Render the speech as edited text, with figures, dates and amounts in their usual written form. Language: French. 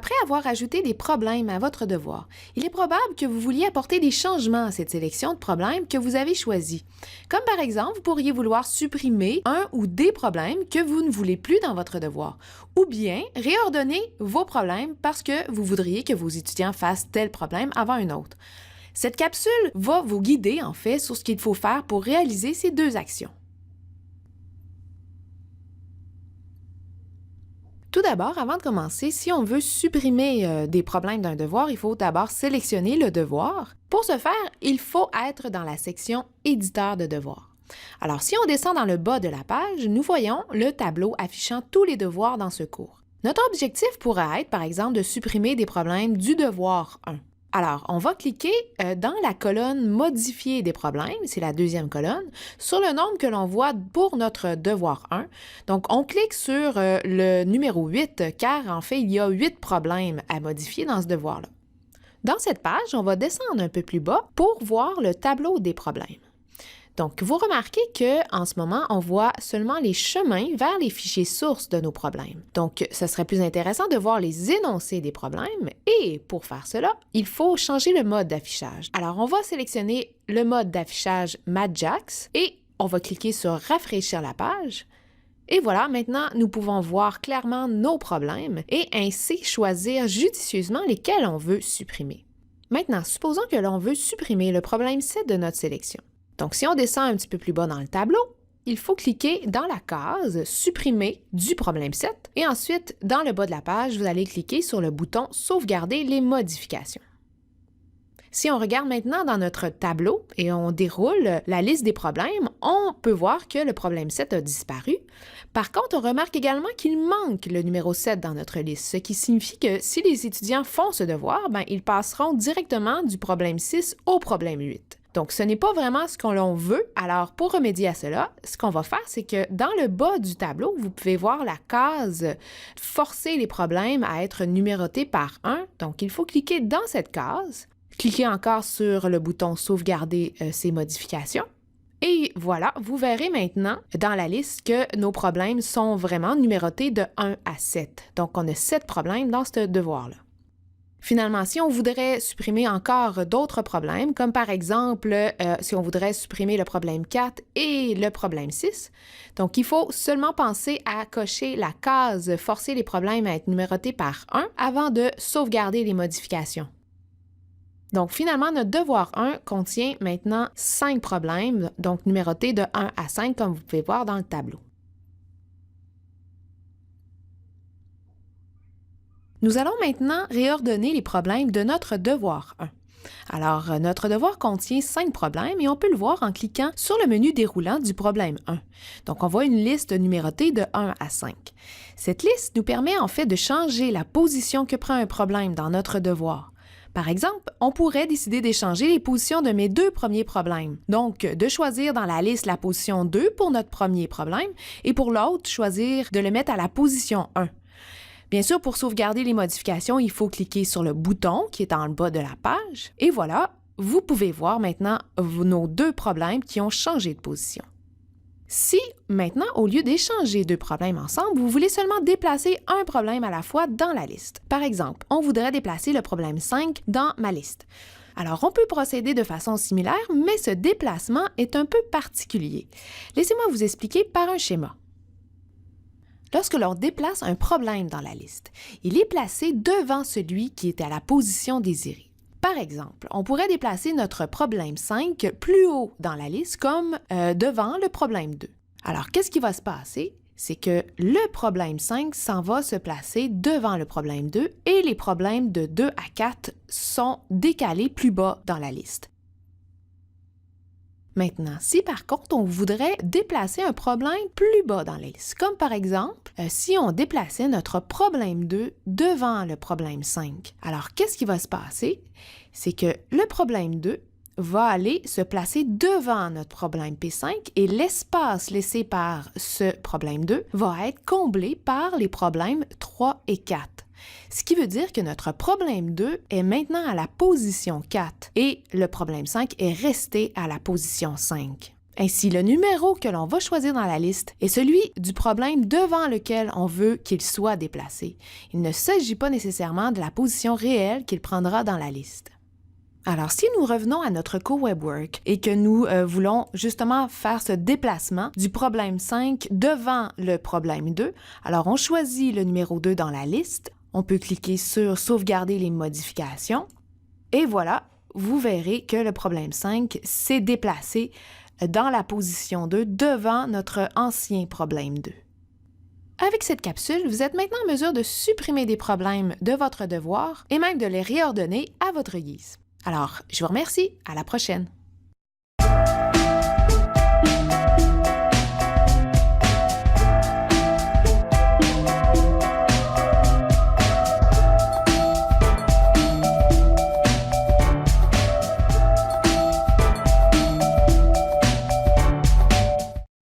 Après avoir ajouté des problèmes à votre devoir, il est probable que vous vouliez apporter des changements à cette sélection de problèmes que vous avez choisis. Comme par exemple, vous pourriez vouloir supprimer un ou des problèmes que vous ne voulez plus dans votre devoir, ou bien réordonner vos problèmes parce que vous voudriez que vos étudiants fassent tel problème avant un autre. Cette capsule va vous guider en fait sur ce qu'il faut faire pour réaliser ces deux actions. Tout d'abord, avant de commencer, si on veut supprimer des problèmes d'un devoir, il faut d'abord sélectionner le devoir. Pour ce faire, il faut être dans la section « Éditeur de devoirs ». Alors, si on descend dans le bas de la page, nous voyons le tableau affichant tous les devoirs dans ce cours. Notre objectif pourrait être, par exemple, de supprimer des problèmes du devoir 1. Alors, on va cliquer dans la colonne « Modifier des problèmes », c'est la deuxième colonne, sur le nombre que l'on voit pour notre devoir 1. Donc, on clique sur le numéro 8, car en fait, il y a 8 problèmes à modifier dans ce devoir-là. Dans cette page, on va descendre un peu plus bas pour voir le tableau des problèmes. Donc, vous remarquez qu'en ce moment, on voit seulement les chemins vers les fichiers sources de nos problèmes. Donc, ce serait plus intéressant de voir les énoncés des problèmes et pour faire cela, il faut changer le mode d'affichage. Alors, on va sélectionner le mode d'affichage Matjax et on va cliquer sur « Rafraîchir la page ». Et voilà, maintenant, nous pouvons voir clairement nos problèmes et ainsi choisir judicieusement lesquels on veut supprimer. Maintenant, supposons que l'on veut supprimer le problème 7 de notre sélection. Donc, si on descend un petit peu plus bas dans le tableau, il faut cliquer dans la case « Supprimer du problème 7 » et ensuite, dans le bas de la page, vous allez cliquer sur le bouton « Sauvegarder les modifications ». Si on regarde maintenant dans notre tableau et on déroule la liste des problèmes, on peut voir que le problème 7 a disparu. Par contre, on remarque également qu'il manque le numéro 7 dans notre liste, ce qui signifie que si les étudiants font ce devoir, ils passeront directement du problème 6 au problème 8. Donc, ce n'est pas vraiment ce qu'on veut. Alors, pour remédier à cela, ce qu'on va faire, c'est que dans le bas du tableau, vous pouvez voir la case « Forcer les problèmes à être numérotés par 1 ». Donc, il faut cliquer dans cette case. Cliquez encore sur le bouton « Sauvegarder ces modifications ». Et voilà, vous verrez maintenant dans la liste que nos problèmes sont vraiment numérotés de 1 à 7. Donc, on a 7 problèmes dans ce devoir-là. Finalement, si on voudrait supprimer encore d'autres problèmes, comme par exemple, si on voudrait supprimer le problème 4 et le problème 6, donc il faut seulement penser à cocher la case « Forcer les problèmes à être numérotés par 1 » avant de sauvegarder les modifications. Donc, finalement, notre devoir 1 contient maintenant 5 problèmes, donc numérotés de 1 à 5, comme vous pouvez voir dans le tableau. Nous allons maintenant réordonner les problèmes de notre devoir 1. Alors, notre devoir contient 5 problèmes et on peut le voir en cliquant sur le menu déroulant du problème 1. Donc, on voit une liste numérotée de 1 à 5. Cette liste nous permet en fait de changer la position que prend un problème dans notre devoir. Par exemple, on pourrait décider d'échanger les positions de mes 2 premiers problèmes. Donc, de choisir dans la liste la position 2 pour notre premier problème et pour l'autre, choisir de le mettre à la position 1. Bien sûr, pour sauvegarder les modifications, il faut cliquer sur le bouton qui est en bas de la page. Et voilà, vous pouvez voir maintenant nos 2 problèmes qui ont changé de position. Si, maintenant, au lieu d'échanger 2 problèmes ensemble, vous voulez seulement déplacer un problème à la fois dans la liste. Par exemple, on voudrait déplacer le problème 5 dans ma liste. Alors, on peut procéder de façon similaire, mais ce déplacement est un peu particulier. Laissez-moi vous expliquer par un schéma. Lorsque l'on déplace un problème dans la liste, il est placé devant celui qui est à la position désirée. Par exemple, on pourrait déplacer notre problème 5 plus haut dans la liste comme devant le problème 2. Alors, qu'est-ce qui va se passer? C'est que le problème 5 s'en va se placer devant le problème 2 et les problèmes de 2 à 4 sont décalés plus bas dans la liste. Maintenant, si par contre, on voudrait déplacer un problème plus bas dans la liste, comme par exemple, si on déplaçait notre problème 2 devant le problème 5, alors qu'est-ce qui va se passer? C'est que le problème 2 va aller se placer devant notre problème P5 et l'espace laissé par ce problème 2 va être comblé par les problèmes 3 et 4. Ce qui veut dire que notre problème 2 est maintenant à la position 4 et le problème 5 est resté à la position 5. Ainsi, le numéro que l'on va choisir dans la liste est celui du problème devant lequel on veut qu'il soit déplacé. Il ne s'agit pas nécessairement de la position réelle qu'il prendra dans la liste. Alors, si nous revenons à notre co-webwork et que nous voulons justement faire ce déplacement du problème 5 devant le problème 2, alors on choisit le numéro 2 dans la liste, on peut cliquer sur « Sauvegarder les modifications » et voilà, vous verrez que le problème 5 s'est déplacé dans la position 2 devant notre ancien problème 2. Avec cette capsule, vous êtes maintenant en mesure de supprimer des problèmes de votre devoir et même de les réordonner à votre guise. Alors, je vous remercie. À la prochaine.